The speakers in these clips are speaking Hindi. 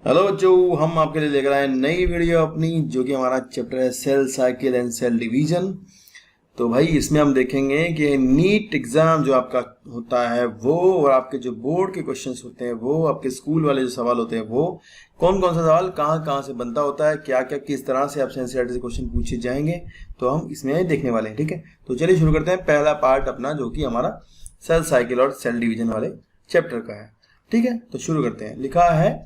हेलो बच्चों, हम आपके लिए लेकर आए नई वीडियो अपनी, जो कि हमारा चैप्टर है cell cycle and cell division. तो भाई इसमें हम देखेंगे कि नीट एग्जाम जो आपका होता है वो, और आपके जो बोर्ड के क्वेश्चंस होते हैं वो, आपके स्कूल वाले जो सवाल होते हैं वो, कौन कौन सा सवाल कहाँ कहाँ से बनता होता है, क्या क्या किस तरह से आपसे एनसीईआरटी से क्वेश्चन पूछे जाएंगे, तो हम इसमें देखने वाले हैं। ठीक है, तो चलिए शुरू करते हैं। पहला पार्ट अपना जो कि हमारा सेल साइकिल और सेल डिवीजन वाले चैप्टर का है। ठीक है, तो शुरू करते हैं। लिखा है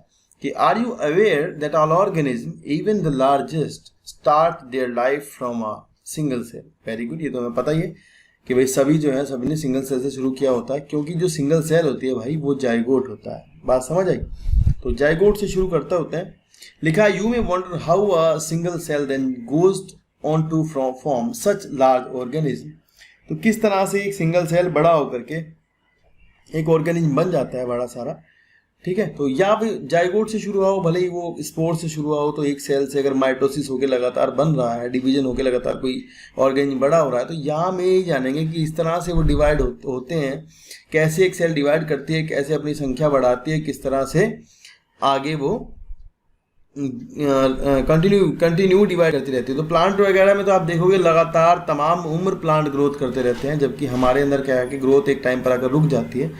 कि are you aware that all organism even the largest start their life from a single cell. Very good, ये तो हमें पता ही है कि भाई सभी जो है सभी ने सिंगल सेल से शुरू किया होता है, क्योंकि जो सिंगल सेल होती है भाई वो जाइगोट होता है। बात समझ आई? तो जाइगोट से शुरू करता होता है। लिखा है you may wonder how a single cell then goes on to form such large organism. तो किस तरह से एक सिंगल सेल बड़ा होकर के एक ऑर्गेनिज्म बन जाता है बड़ा सारा। ठीक है, तो या फिर जाइगोट से शुरू हो, भले ही वो स्पोर से शुरू हो, तो एक सेल से अगर माइटोसिस होकर लगातार बन रहा है, डिवीजन होकर लगातार कोई ऑर्गेनिज्म बड़ा हो रहा है, तो यहाँ में ही जानेंगे कि इस तरह से वो डिवाइड होते हैं, कैसे एक सेल डिवाइड करती है, कैसे अपनी संख्या बढ़ाती है, किस तरह से आगे वो कंटिन्यू डिवाइड करती रहती है। तो प्लांट वगैरह में तो आप देखोगे लगातार तमाम उम्र प्लांट ग्रोथ करते रहते हैं, जबकि हमारे अंदर क्या है कि ग्रोथ एक टाइम पर आकर रुक जाती है,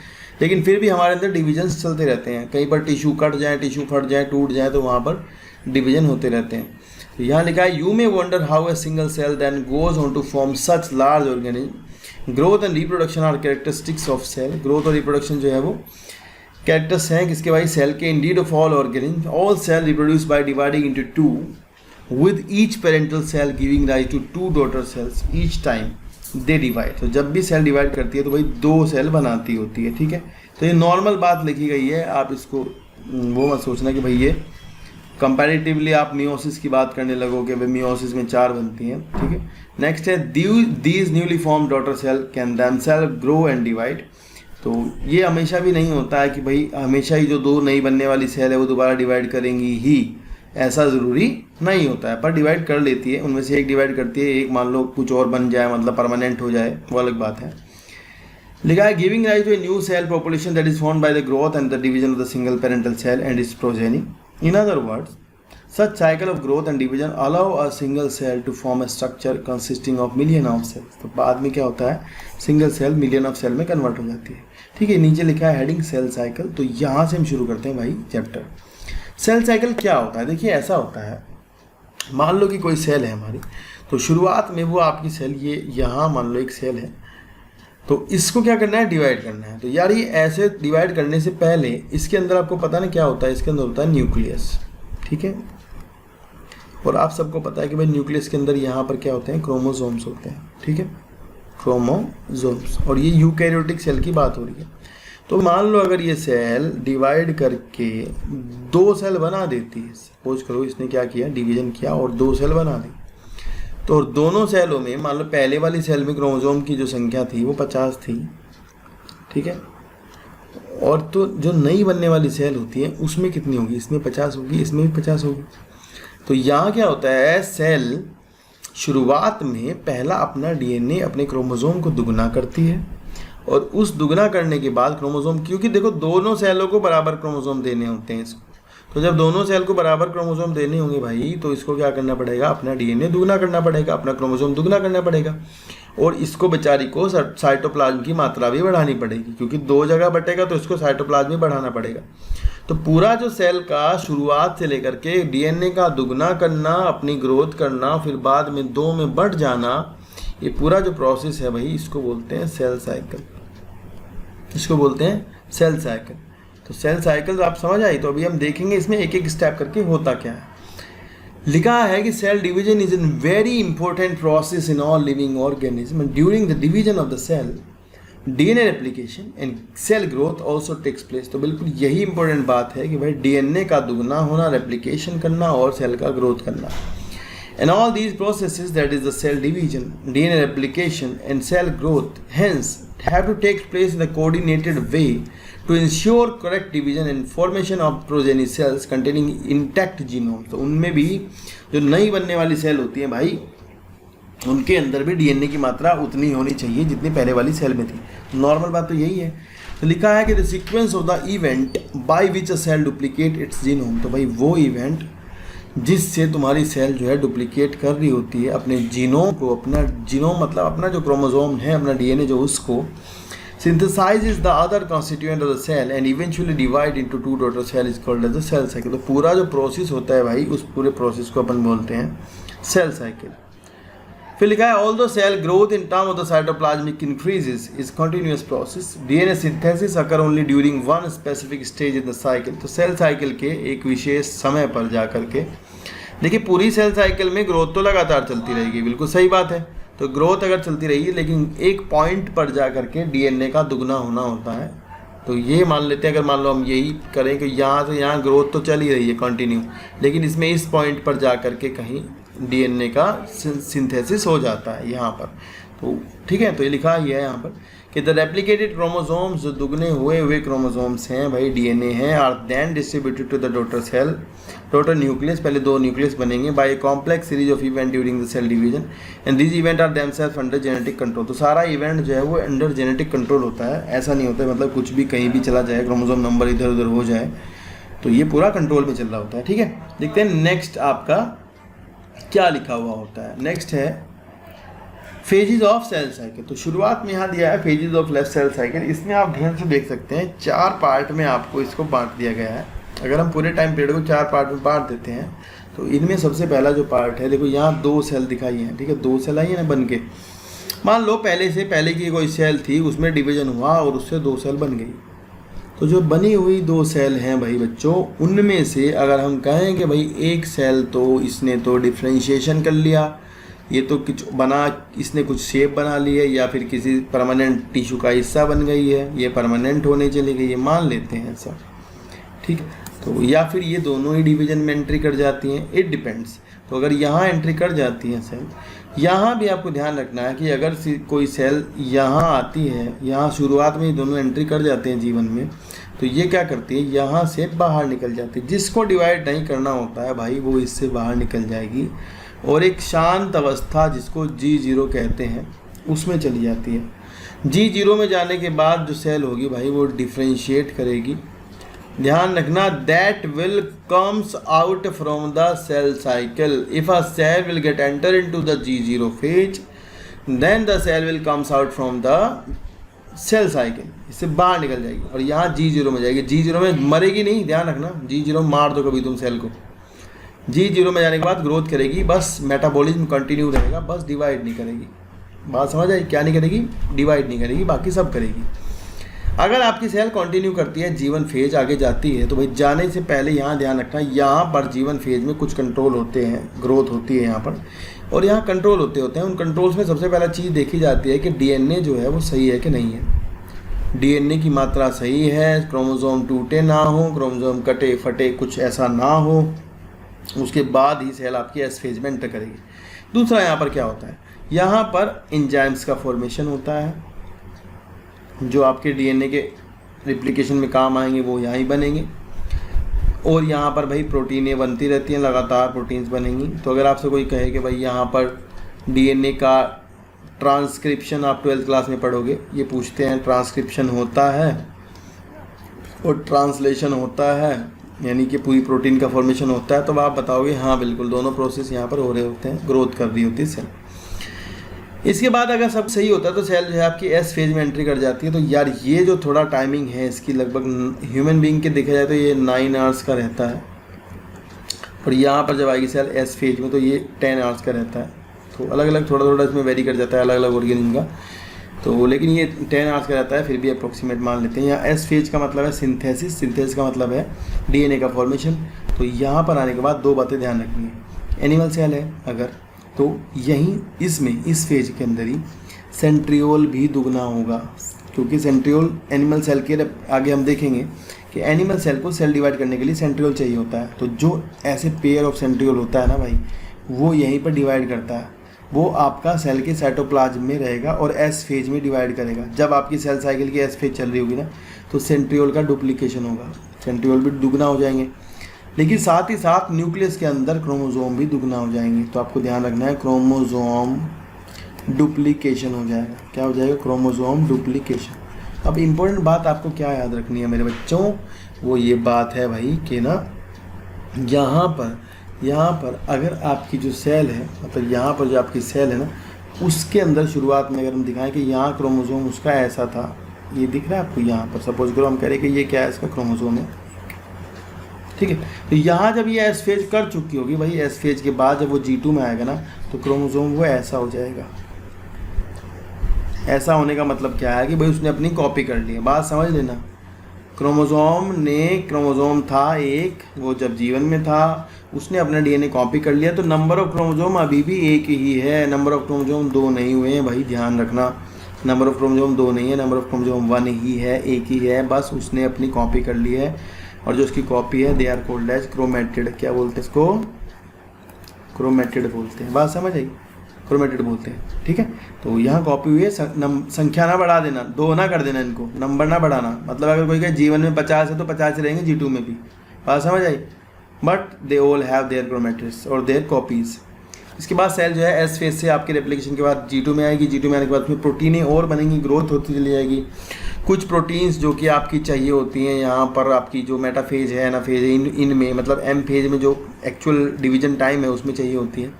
लेकिन फिर भी हमारे अंदर डिविजन्स चलते रहते हैं। कहीं पर टिश्यू कट जाए, टिश्यू फट जाए, टूट जाए, तो वहाँ पर डिवीजन होते रहते हैं। तो यहाँ लिखा है you may wonder how a single cell then goes on to form such large organism. Growth and reproduction are characteristics of cell. Growth और रिप्रोडक्शन जो है वो कैरेक्टर्स हैं किसके भाई? सेल के। Indeed of all organism all cell reproduce by dividing into two with each parental cell giving rise to two daughter cells each time they divide. तो जब भी सेल डिवाइड करती है तो भाई दो सेल बनाती होती है। ठीक है, तो ये नॉर्मल बात लिखी गई है, आप इसको वो मत सोचना कि भाई ये कंपैरेटिवली आप मियोसिस की बात करने लगोगे, भाई मियोसिस में 4 बनती हैं। ठीक है, नेक्स्ट है these newly form daughter cell can themself grow and divide. तो ये हमेशा भी नहीं होता है कि भाई हमेशा ही जो दो नई बनने वाली सेल है वो दोबारा डिवाइड करेंगी ही, ऐसा ज़रूरी नहीं होता है, पर डिवाइड कर लेती है। उनमें से एक डिवाइड करती है, एक मान लो कुछ और बन जाए, मतलब परमानेंट हो जाए, वो अलग बात है। लिखा है giving rise to a new cell population that is formed by the growth and the division of the single parental cell and its progeny. In other words such cycle of growth and division allow a single cell to form a structure consisting of million of cells। तो बाद में क्या होता है, single cell million of cell में कन्वर्ट हो जाती है। ठीक है, नीचे लिखा है हेडिंग सेल साइकिल। तो यहाँ से हम शुरू करते हैं भाई चैप्टर। सेल साइकिल क्या होता है? देखिए ऐसा होता है, मान लो कि कोई सेल है हमारी, तो शुरुआत में वो आपकी सेल ये यहाँ मान लो एक सेल है, तो इसको क्या करना है? डिवाइड करना है। तो यार ये ऐसे डिवाइड करने से पहले इसके अंदर आपको पता ना क्या होता है? इसके अंदर होता है न्यूक्लियस। ठीक है, और आप सबको पता है कि भाई न्यूक्लियस के अंदर यहाँ पर क्या होते हैं? क्रोमोसोम्स होते हैं। ठीक है, क्रोमोसोम्स। और ये यूकैरियोटिक सेल की बात हो रही है। तो मान लो अगर ये सेल डिवाइड करके 2 सेल बना देती है, सपोज करो इसने क्या किया, डिवीजन किया और 2 सेल बना दी, तो दोनों सेलों में मान लो पहले वाली सेल में क्रोमोसोम की जो संख्या थी वो 50 थी। ठीक है, और तो जो नई बनने वाली सेल होती है उसमें कितनी होगी? इसमें 50 होगी, इसमें भी 50 होगी। तो यहाँ क्या होता है, सेल शुरुआत में पहला अपना डीएनए अपने क्रोमोसोम को दुगना करती है, और उस दुगना करने के बाद क्रोमोसोम, क्योंकि देखो दोनों सेलों को बराबर क्रोमोसोम देने होते हैं इसको, तो जब दोनों सेल को बराबर क्रोमोसोम देने होंगे भाई, तो इसको क्या करना पड़ेगा? अपना डीएनए दुगना करना पड़ेगा, अपना क्रोमोसोम दुगना करना पड़ेगा, और इसको बेचारी को साइटोप्लाज्म की मात्रा भी बढ़ानी पड़ेगी, क्योंकि 2 जगह बटेगा तो इसको साइटोप्लाज्म में बढ़ाना पड़ेगा। तो पूरा जो सेल का शुरुआत से लेकर के डीएनए का दुगना करना, अपनी ग्रोथ करना, फिर बाद में 2 में बढ़ जाना, ये पूरा जो प्रोसेस है भाई इसको बोलते हैं सेल साइकिल। इसको बोलते हैं सेल साइकिल। तो सेल साइकिल आप समझ आई? तो अभी हम देखेंगे इसमें एक एक स्टेप करके होता क्या है। लिखा है कि cell division is an very important process in all living organism. During the division of the cell DNA replication and cell growth also takes place. तो बिल्कुल यही इंपॉर्टेंट बात है कि भाई डीएनए का दुगना होना, रेप्लिकेशन करना और सेल का ग्रोथ करना। In all these processes, that is the cell division, DNA replication and cell growth, hence have to take place in a coordinated way to ensure correct division and formation of progeny cells containing intact genome। तो उनमें भी जो नई बनने वाली सेल होती है भाई, उनके अंदर भी डीएनए की मात्रा उतनी होनी चाहिए जितनी पहले वाली सेल में थी। नॉर्मल बात तो यही है। तो लिखा है कि the sequence of the event by which a cell duplicate its genome. तो भाई वो इवेंट जिससे तुम्हारी सेल जो है डुप्लीकेट कर रही होती है अपने जीनोम को, अपना जीनोम मतलब अपना जो क्रोमोसोम है, अपना डीएनए जो, उसको synthesizes the other constituent of the cell and eventually divide into two daughter cell is called as the cell cycle। तो पूरा जो प्रोसेस होता है भाई, उस पूरे प्रोसेस को अपन बोलते हैं सेल साइकिल। फिर लिखा है although cell growth in term of the cytoplasmic increases is continuous process, DNA synthesis occur only during one specific stage in the cycle. तो सेल साइकिल के एक विशेष समय पर जा करके, देखिए पूरी सेल साइकिल में ग्रोथ तो लगातार चलती रहेगी, बिल्कुल सही बात है। तो ग्रोथ अगर चलती रही, लेकिन एक पॉइंट पर जा करके डीएनए का दुगना होना होता है। तो ये मान लेते हैं, अगर मान लो हम यही करें कि यहाँ से यहाँ ग्रोथ तो चल ही रही है कंटिन्यू, लेकिन इसमें इस पॉइंट पर जा करके कहीं डीएनए का सिंथेसिस हो जाता है यहाँ पर। तो ठीक है, तो ये लिखा ही है यहाँ पर कि द रेप्लिकेटेड क्रोमोसोम्स, जो दुगने हुए क्रोमोसोम्स हैं भाई, डीएनए हैं, are then distributed to the daughter cell, daughter nucleus, पहले दो न्यूक्लियस बनेंगे by a complex series of event during the cell division and these event are themselves under genetic control. तो सारा इवेंट जो है वो अंडर जेनेटिक कंट्रोल होता है, ऐसा नहीं होता है मतलब कुछ भी कहीं भी चला जाए, क्रोमोसोम नंबर इधर उधर हो जाए, तो ये पूरा कंट्रोल में चल रहा होता है। ठीक है, देखते हैं नेक्स्ट आपका क्या लिखा हुआ होता है। नेक्स्ट है फेजेस ऑफ सेल साइकिल। तो शुरुआत में यहाँ दिया है फेजेस ऑफ सेल साइकिल। इसमें आप ध्यान से देख सकते हैं 4 पार्ट में आपको इसको बांट दिया गया है। अगर हम पूरे टाइम पीरियड को 4 पार्ट में बांट देते हैं तो इनमें सबसे पहला जो पार्ट है, देखो यहाँ 2 सेल दिखाई हैं, ठीक है, 2 सेल आई है ना बन के। मान लो पहले की कोई सेल थी, उसमें डिवीजन हुआ और उससे 2 सेल बन गई। तो जो बनी हुई 2 सेल हैं भाई बच्चों, उनमें से अगर हम कहें कि भाई एक सेल तो इसने तो डिफ्रेंशिएशन कर लिया, ये तो कुछ बना, इसने कुछ शेप बना ली है, या फिर किसी परमानेंट टिश्यू का हिस्सा बन गई है, ये परमानेंट होने चली गई है, मान लेते हैं ऐसा, ठीक है। तो या फिर ये दोनों ही डिवीजन में एंट्री कर जाती हैं, इट डिपेंड्स। तो अगर यहाँ एंट्री कर जाती हैं सेल, यहाँ भी आपको ध्यान रखना है कि अगर कोई सेल यहाँ आती है, यहाँ शुरुआत में ही दोनों एंट्री कर जाते हैं जीवन में, तो ये क्या करती है, यहाँ से बाहर निकल जाती है। जिसको डिवाइड नहीं करना होता है भाई, वो इससे बाहर निकल जाएगी और एक शांत अवस्था जिसको G0 कहते हैं उसमें चली जाती है। G0 में जाने के बाद जो सेल होगी भाई वो डिफ्रेंशिएट करेगी। ध्यान रखना, that will comes out from the cell cycle. If a cell will get enter into the G0 phase, then the cell will comes out from the cell cycle, इससे बाहर निकल जाएगी और यहाँ G0 में जाएगी। G0 में मरेगी नहीं, ध्यान रखना, G0 मार दो कभी तुम सेल को। G0 में जाने के बाद ग्रोथ करेगी, बस मेटाबॉलिज्म कंटिन्यू रहेगा, बस डिवाइड नहीं करेगी। बात समझ आई, क्या नहीं करेगी, डिवाइड नहीं करेगी, बाकी सब करेगी। अगर आपकी सेल कंटिन्यू करती है, जीवन फेज आगे जाती है, तो भाई जाने से पहले यहाँ ध्यान रखना, यहाँ पर जीवन फेज में कुछ कंट्रोल होते हैं, ग्रोथ होती है यहाँ पर, और यहाँ कंट्रोल होते हैं। उन कंट्रोल्स में सबसे पहला चीज़ देखी जाती है कि डीएनए जो है वो सही है कि नहीं है, डीएनए की मात्रा सही है, क्रोमोसोम टूटे ना हो, क्रोमोसोम कटे फटे कुछ ऐसा ना हो, उसके बाद ही सेल आपकी एस फेज में एंटर करेगी। दूसरा यहाँ पर क्या होता है, यहाँ पर एंजाइम्स का फॉर्मेशन होता है, जो आपके डीएनए के रिप्लिकेशन में काम आएंगे वो यहाँ ही बनेंगे। और यहाँ पर भाई प्रोटीनें बनती रहती हैं, लगातार प्रोटीन्स बनेंगी। तो अगर आपसे कोई कहे कि भाई यहाँ पर डीएनए का ट्रांसक्रिप्शन आप 12th क्लास में पढ़ोगे, ये पूछते हैं ट्रांसक्रिप्शन होता है और ट्रांसलेशन होता है, यानी कि पूरी प्रोटीन का फॉर्मेशन होता है, तो आप बताओगे हाँ बिल्कुल, दोनों प्रोसेस यहाँ पर हो रहे होते हैं, ग्रोथ कर रही होती है सेल। इसके बाद अगर सब सही होता है तो सेल जो है आपकी एस फेज में एंट्री कर जाती है। तो यार ये जो थोड़ा टाइमिंग है इसकी, लगभग ह्यूमन बीइंग के देखा जाए तो ये 9 आवर्स का रहता है, और यहाँ पर जब आएगी सेल एस फेज में तो ये 10 आवर्स का रहता है। तो अलग अलग थोड़ा थोड़ा इसमें वेरी कर जाता है अलग अलग ऑर्गेनिज्म का, तो लेकिन ये 10 आवर्स का रहता है, फिर भी अप्रोक्सीमेट मान लेते हैं। यहाँ एस फेज का मतलब है सिंथेसिस, सिंथेसिस का मतलब है डीएनए का फॉर्मेशन। तो यहाँ पर आने के बाद 2 बातें ध्यान रखनी है। एनिमल सेल है अगर, तो यहीं इसमें इस फेज के अंदर ही सेंट्रियोल भी दुगना होगा, क्योंकि सेंट्रियोल एनिमल सेल के आगे हम देखेंगे कि एनिमल सेल को सेल डिवाइड करने के लिए सेंट्रियोल चाहिए होता है। तो जो ऐसे पेयर ऑफ सेंट्रियोल होता है ना भाई, वो यहीं पर डिवाइड करता है, वो आपका सेल के साइटोप्लाज्म में रहेगा और एस फेज में डिवाइड करेगा। जब आपकी सेल साइकिल की एस फेज चल रही होगी ना, तो सेंट्रियोल का डुप्लीकेशन होगा, सेंट्रियोल भी दुगना हो जाएंगे, लेकिन साथ ही साथ न्यूक्लियस के अंदर क्रोमोसोम भी दुगना हो जाएंगे। तो आपको ध्यान रखना है, क्रोमोसोम डुप्लीकेशन हो जाएगा। क्या हो जाएगा, क्रोमोसोम डुप्लीकेशन। अब इम्पोर्टेंट बात आपको क्या याद रखनी है मेरे बच्चों, वो ये बात है भाई कि ना यहाँ पर अगर आपकी जो सेल है, मतलब यहाँ पर जो आपकी सेल है ना, उसके अंदर शुरुआत में अगर हम दिखाएं कि यहाँ क्रोमोसोम उसका ऐसा था, ये दिख रहा है आपको यहाँ पर, सपोज करो हम कह रहे हैं कि ये क्या है, इसका क्रोमोसोम है, ठीक है। तो यहाँ जब ये एस फेज कर चुकी होगी भाई, एस फेज के बाद जब वो G2 में आएगा ना, तो क्रोमोसोम वो ऐसा हो जाएगा। ऐसा होने का मतलब क्या है कि भाई उसने अपनी कॉपी कर ली है, बात समझ लेना। क्रोमोसोम था एक, वो जब जीवन में था उसने अपना DNA कॉपी कर लिया, तो नंबर ऑफ क्रोमोसोम अभी भी एक ही है, नंबर ऑफ क्रोमोसोम 2 नहीं हुए हैं भाई, ध्यान रखना। नंबर ऑफ क्रोमोसोम 2 नहीं है, नंबर ऑफ क्रोमोसोम 1 ही है, एक ही है, बस उसने अपनी कॉपी कर ली है। और जो उसकी कॉपी है they are called as chromatid. क्या बोलते हैं इसको? क्रोमेटिड बोलते हैं, बात समझ आई, क्रोमेटिड बोलते हैं, ठीक है। तो यहाँ कॉपी हुई है, संख्या ना बढ़ा देना, 2 ना कर देना, इनको नंबर ना बढ़ाना। मतलब अगर कोई कहे जीवन में 50 है तो 50 रहेंगे G2 में भी, बात समझ आई। But they all have their chromatids और देयर कॉपीज़। इसके बाद सेल जो है एस फेज से आपके रेप्लिकेशन के बाद G2 में आएगी, G2 में आने के बाद उसमें प्रोटीनें और बनेंगी, ग्रोथ होती चली जाएगी। कुछ प्रोटीन्स जो कि आपकी चाहिए होती हैं यहाँ पर, आपकी जो मेटाफेज है, एनाफेज है, इनमें मतलब एम फेज में जो एक्चुअल डिवीजन टाइम है उसमें चाहिए होती है,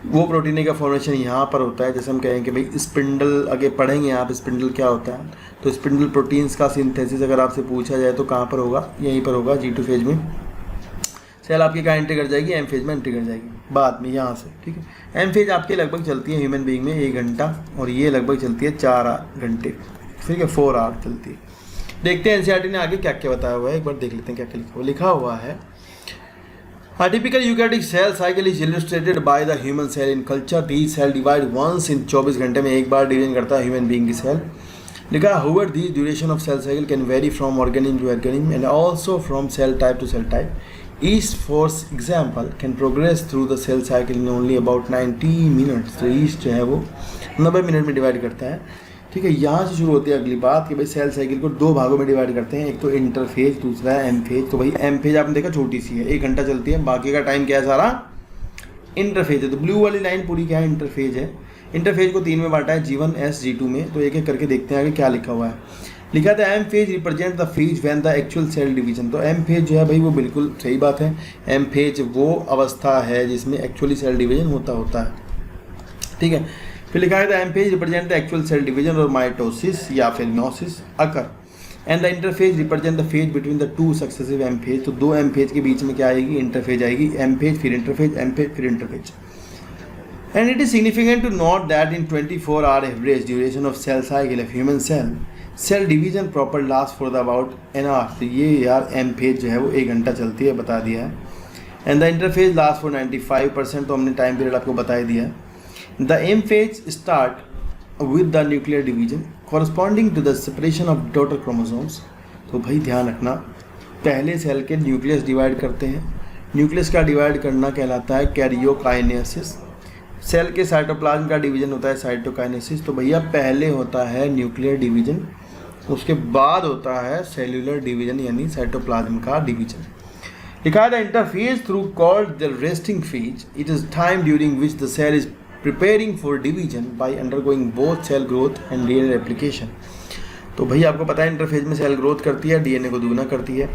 वो प्रोटीन का फॉर्मेशन यहाँ पर होता है। जैसे हम कहें कि भाई स्पिंडल, आगे पढ़ेंगे आप स्पिंडल क्या होता है, तो स्पिंडल प्रोटीन्स का सिंथेसिस अगर आपसे पूछा जाए तो कहाँ पर होगा? यहीं पर होगा, G2 फेज में। सेल आपकी कहाँ एंट्री कर जाएगी? एम फेज में एंट्री कर जाएगी बाद में यहाँ से, ठीक है। एम फेज आपकी लगभग चलती है ह्यूमन बीइंग में 1 घंटा, और ये लगभग चलती है 4 घंटे, ठीक है, 4 आवर चलती है। देखते हैं एनसीईआरटी ने आगे क्या क्या बताया हुआ है, एक बार देख लेते हैं क्या क्या लिखा हुआ है। A typical eukaryotic cell cycle is illustrated by the human cell in culture. These cell divide once in 24 घंटे में एक बार डिवीजन करता है ह्यूमन बीइंग की सेल। लिखा however the duration of cell cycle can vary from organism to organism and also from cell type to cell type. Each for example can progress through the cell cycle in only about 90 minutes. तो each जो है वो 90 मिनट में डिवाइड करता है, ठीक है। यहाँ से शुरू होती है अगली बात कि भाई सेल साइकिल को 2 भागों में डिवाइड करते हैं, एक तो इंटरफेज, दूसरा है एम फेज। तो भाई एम फेज आपने देखा छोटी सी है, 1 घंटा चलती है, बाकी का टाइम क्या है सारा इंटरफेज है। तो ब्लू वाली लाइन पूरी क्या है? इंटरफेज है। इंटरफेज को 3 में बांटा है, G1 S G2 में। तो एक एक करके देखते हैं आगे क्या लिखा हुआ है। लिखा था M phase represent the phase when the actual cell division. तो एम फेज जो है भाई वो बिल्कुल सही बात है, एम फेज वो अवस्था है जिसमें एक्चुअली सेल डिवीजन होता है, ठीक है। फिर लिखा है the M phase represent the actual cell division और माइटोसिस या फिर meiosis occur, and the interphase represent the phase between the 2 successive M phase. तो 2 एम फेज के बीच में क्या आएगी? इंटरफेज आएगी, एम फेज फिर इंटरफेज, एम फेज फिर interphase. And it is significant to note that in 24 hour average duration of cell cycle of human cell division proper last for the about an hour. तो ये यार एम फेज जो है वो 1 घंटा चलती है, बता दिया है। And the interphase last for 95%, तो हमने टाइम पीरियड आपको बता दिया है। The M phase start with the nuclear division corresponding to the separation of daughter chromosomes. तो भाई ध्यान रखना, पहले सेल के न्यूक्लियस डिवाइड करते हैं, न्यूक्लियस का डिवाइड करना कहलाता है कैरियोकाइनेसिस। सेल के साइटोप्लाज्म का डिवीजन होता है साइटोकाइनेसिस। तो भैया पहले होता है न्यूक्लियर डिवीजन, उसके बाद होता है सेल्यूलर डिवीजन यानी साइटोप्लाज्म का डिवीजन। लिखा है the interphase through called the resting phase, it is time during which the cell is preparing for division by undergoing both cell growth and DNA replication. तो भाई आपको पता है इंटरफेज में सेल ग्रोथ करती है, DNA को दुगना करती है।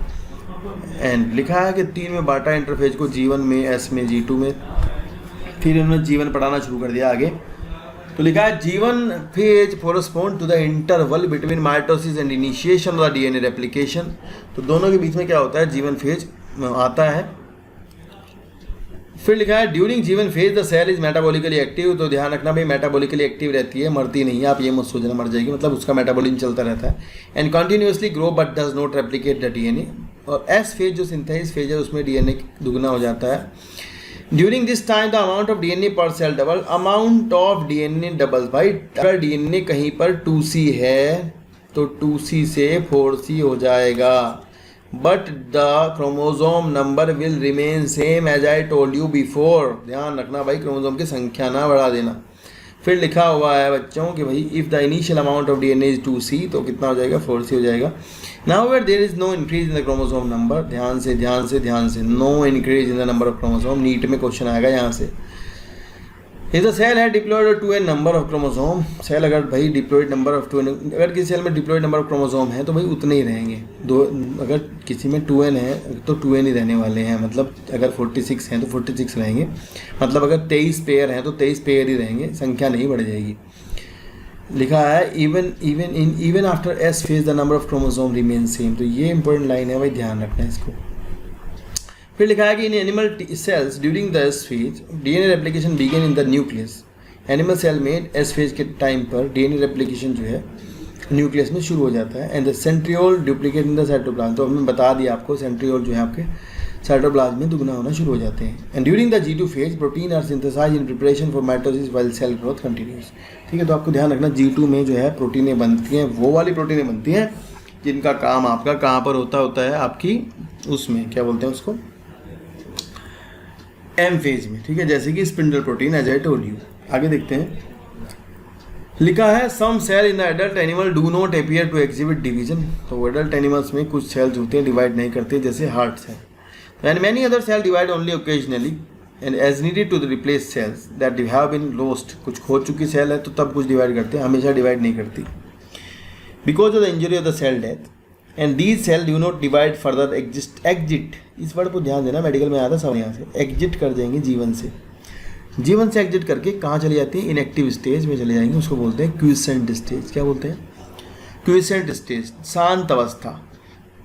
एंड लिखा है कि 3 में बांटा इंटरफेज को, G1 में, S में, G2 में। फिर उन्होंने जीवन पढ़ाना शुरू कर दिया आगे। तो लिखा है G1 phase correspond to the interval between mitosis and initiation of the DNA replication. तो दोनों के बीच में क्या होता है? G1 फेज आता है। फिर लिखा है during G1 phase the cell is metabolically active. तो ध्यान रखना भाई मेटाबॉलिकली एक्टिव रहती है, मरती नहीं है, आप ये मत सोचना मर जाएगी, मतलब उसका मेटाबॉलिज्म चलता रहता है। And continuously grow but does not replicate the DNA। और एस फेज जो सिंथेसिस फेज है उसमें DNA दुगना हो जाता है। During this time the amount of DNA per cell double, amount of DNA double. भाई अगर DNA कहीं पर 2C है तो 2C से 4C हो जाएगा, but the chromosome number will remain same as I told you before. ध्यान रखना भाई क्रोमोसोम की संख्या ना बढ़ा देना। फिर लिखा हुआ है बच्चों कि भाई if the initial amount of DNA is 2C, तो कितना हो जाएगा? 4C हो जाएगा। Now where there is no increase in the chromosome number, ध्यान से no increase in the number of chromosome. NEET में क्वेश्चन आएगा यहाँ से। ये तो सेल है diploid two a number of chromosome. Cell अगर भाई diploid number of two N, अगर किसी सेल में डिप्लॉयड नंबर ऑफ क्रोमोसोम है तो भाई उतने ही रहेंगे। दो, अगर किसी में 2n है तो 2n ही रहने वाले हैं। मतलब अगर 46 हैं तो 46 रहेंगे। मतलब अगर 23 पेयर हैं तो 23 पेयर ही रहेंगे, संख्या नहीं बढ़ जाएगी। लिखा है even after S phase the number of chromosome remain same. तो ये इंपॉर्टेंट लाइन है भाई, ध्यान रखना है इसको। फिर लिखा है कि in animal cells during the S phase DNA replication begin in the nucleus. Animal cell में एस फेज के टाइम पर डीएनए रेप्लिकेशन जो है न्यूक्लियस में शुरू हो जाता है। And the centriole duplicate in the cytoplasm. तो हमने बता दिया आपको, सेंट्रियोल जो है आपके साइटोप्लाज्म में दुगना होना शुरू हो जाते हैं। And during the G2 phase protein are synthesized in preparation for mitosis while cell growth continues. ठीक है, तो आपको ध्यान रखना G2 में जो है प्रोटीनें बनती हैं, वो वाली प्रोटीनें बनती हैं जिनका काम आपका कहाँ पर होता है आपकी उसमें क्या बोलते हैं उसको, एम फेज में। ठीक है, जैसे कि spindle protein as I told you. आगे देखते हैं, लिखा है some cell in the adult animal do not appear to exhibit division. तो एडल्ट एनिमल्स में कुछ सेल्स होते हैं डिवाइड नहीं करते, जैसे heart cell. And many other cell divide only occasionally and as needed to replace cells that have been lost. कुछ खो चुकी सेल है तो तब कुछ डिवाइड करते हैं, हमेशा डिवाइड नहीं करती। Because of the injury of the cell death and these cell do not divide further exit. इस वर्ड को ध्यान देना, मेडिकल में आया था सब यहाँ से। एग्जिट कर देंगे जीवन से, जीवन से एग्जिट करके कहाँ चली जाती है, इनएक्टिव स्टेज में चले जाएंगे। उसको बोलते हैं क्विसेंट स्टेज। क्या बोलते हैं, क्विसेंट स्टेज, शांत अवस्था।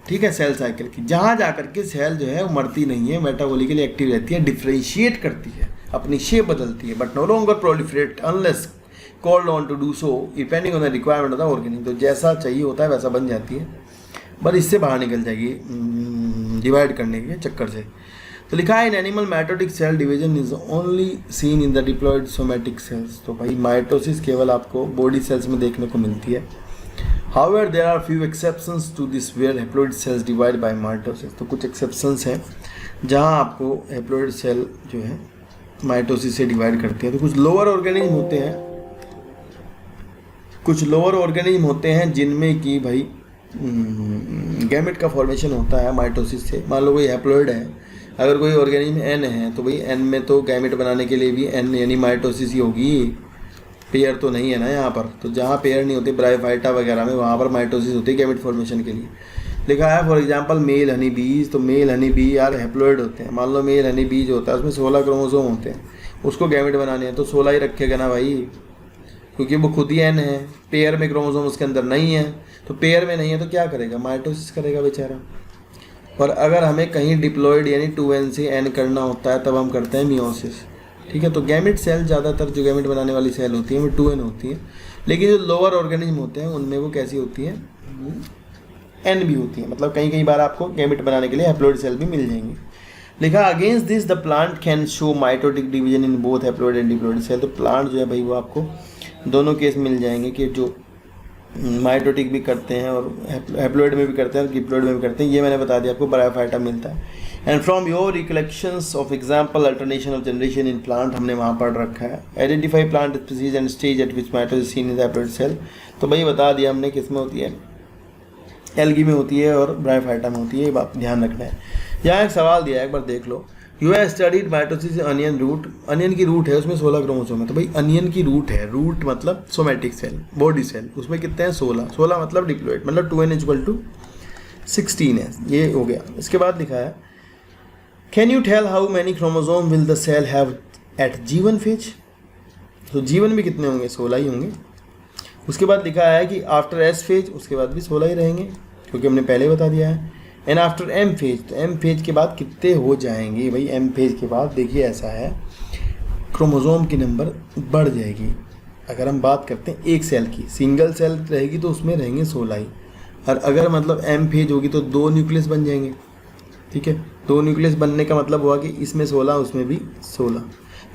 ठीक है, सेल साइकिल की, जहाँ जा करके सेल जो है वो मरती नहीं है, मेटाबॉलिकली एक्टिव रहती है, डिफ्रेंशिएट करती है, अपनी शेप बदलती है, but no longer proliferate unless called on to do so depending on the requirement of the organism. तो जैसा चाहिए होता है वैसा बन जाती है, बस इससे बाहर निकल जाएगी डिवाइड करने के चक्कर से। तो लिखा है in animal mitotic cell division is only seen in the diploid somatic cells. तो भाई माइटोसिस केवल आपको बॉडी सेल्स में देखने को मिलती है। However there are few exceptions to this where haploid cells divide by mitosis. तो कुछ एक्सेप्शंस हैं जहां आपको हैप्लॉइड सेल जो है माइटोसिस से डिवाइड करते हैं। तो कुछ लोअर ऑर्गेनिज्म होते हैं, जिनमें कि भाई गैमेट का फॉर्मेशन होता है माइटोसिस से। मान लो कोई हैप्लॉइड है, अगर कोई ऑर्गेनिज्म एन है तो भाई एन में तो गैमेट बनाने के लिए भी एन यानी माइटोसिस ही होगी, पेयर तो नहीं है ना यहाँ पर। तो जहाँ पेयर नहीं होते ब्रायोफाइटा वगैरह में, वहाँ पर माइटोसिस होती है गैमेट फॉर्मेशन के लिए। लिखा है फॉर एग्जांपल मेल हनी बीज। तो मेल हनी बी यार हैप्लॉइड होते हैं। मान लो मेल हनी बीज होता है, उसमें 16 क्रोमोसोम होते हैं, उसको गैमेट बनाने हैं तो 16 ही रखेगा ना भाई, क्योंकि वो खुद ही एन है। पेयर में क्रोमोसोम उसके अंदर नहीं है, तो पेयर में नहीं है तो क्या करेगा, माइटोसिस करेगा बेचारा। और अगर हमें कहीं डिप्लॉयड यानी 2n से n करना होता है तब हम करते हैं मियोसिस। ठीक है, तो गैमेट सेल ज़्यादातर जो गैमेट बनाने वाली सेल होती है वो 2n होती है, लेकिन जो लोअर ऑर्गेनिज्म होते हैं उनमें वो कैसी होती है, n भी होती है। मतलब कई कई बार आपको गैमेट बनाने के लिए हैप्लॉइड सेल भी मिल जाएंगे। लिखा against this the plant can show mitotic division in both haploid and diploid cell. तो प्लांट जो है भाई वो आपको दोनों केस मिल जाएंगे कि जो माइटोटिक भी करते हैं और हैप्लॉइड में भी करते हैं और डिप्लॉइड में भी करते हैं। ये मैंने बता दिया आपको, ब्रायोफाइटा मिलता है। And from your recollections of example alternation of generation in plant, हमने वहाँ पढ़ रखा है। Identify plant species and stage at which mitosis seen in the haploid cell. तो भाई बता दिया हमने किस में होती है, एल्गी में होती है और ब्रायोफाइटा में होती है, ये बात ध्यान रखना है। यहाँ एक सवाल दिया है, एक बार देख लो। You have studied mitosis onion root. Onion की रूट है, उसमें 16 क्रोमोसोम है। तो भाई अनियन की रूट है, रूट मतलब सोमैटिक सेल, बॉडी सेल, उसमें कितने हैं 16 मतलब डिप्लॉइड, मतलब 2n = 16 है। ये हो गया। इसके बाद लिखा है can you tell how many chromosome will the cell have at G1 phase. तो G1 में कितने होंगे, 16 ही होंगे। उसके बाद लिखा है कि आफ्टर एस फेज, उसके बाद भी 16 ही रहेंगे, क्योंकि हमने पहले बता दिया है। एंड आफ्टर एम फेज, तो एम फेज के बाद कितने हो जाएंगे भाई, एम फेज के बाद देखिए ऐसा है, क्रोमोसोम की नंबर बढ़ जाएगी। अगर हम बात करते हैं एक सेल की, सिंगल सेल रहेगी तो उसमें रहेंगे 16 ही, और अगर मतलब एम फेज होगी तो 2 न्यूक्लियस बन जाएंगे। ठीक है, 2 न्यूक्लियस बनने का मतलब हुआ कि इसमें 16 उसमें भी 16।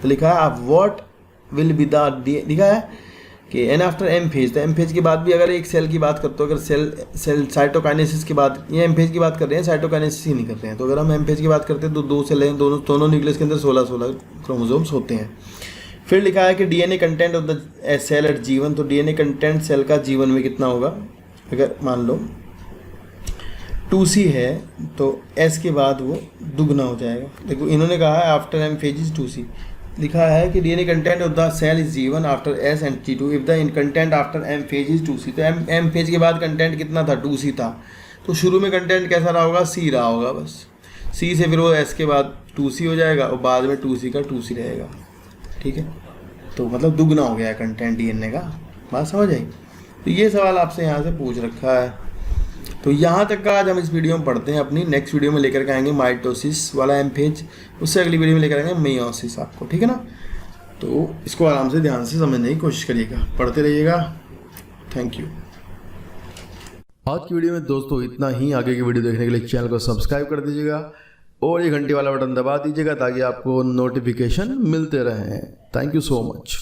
तो लिखा है आप व्हाट विल बी द, लिखा है कि एन आफ्टर एम फेज। तो एम फेज के बाद भी अगर एक सेल की बात करते हो, अगर सेल साइटोकाइनेसिस की बात, ये एम फेज की बात कर रहे हैं, साइटोकाइनेसिस ही नहीं कर रहे हैं। तो अगर हम एम फेज की बात करते हैं तो 2 सेल हैं, दोनों न्यूक्लियस के अंदर 16 क्रोमोसोम्स होते हैं। फिर लिखा है कि DNA content of the cell at G1। तो डीएनए कंटेंट सेल का G1 में कितना होगा, अगर मान लो 2C है तो S के बाद वो दुगना हो जाएगा। देखो इन्होंने कहा है after M phase is 2C, लिखा है कि DNA content of the cell is G1 after S and T2 if the content after M phase is 2C। तो M फेज के बाद कंटेंट कितना था, 2C था। तो शुरू में कंटेंट कैसा रहा होगा, C रहा होगा बस। C से फिर वो S के बाद 2C हो जाएगा और बाद में 2C का 2C रहेगा। ठीक है, तो मतलब दुगना हो गया कंटेंट डीएनए का। बात समझ आई। तो ये सवाल आपसे यहाँ से पूछ रखा है। तो यहाँ तक का आज हम इस वीडियो में पढ़ते हैं। अपनी नेक्स्ट वीडियो में लेकर के आएंगे माइटोसिस वाला M फेज, उससे अगली वीडियो में लेकर आएंगे मेयोसिस आपको। ठीक है ना, तो इसको आराम से ध्यान से समझने की कोशिश करिएगा, पढ़ते रहिएगा। Thank you. आज की वीडियो में दोस्तों इतना ही। आगे की वीडियो देखने के लिए चैनल को सब्सक्राइब कर दीजिएगा और ये घंटी वाला बटन दबा दीजिएगा ताकि आपको नोटिफिकेशन मिलते रहें। Thank you so much.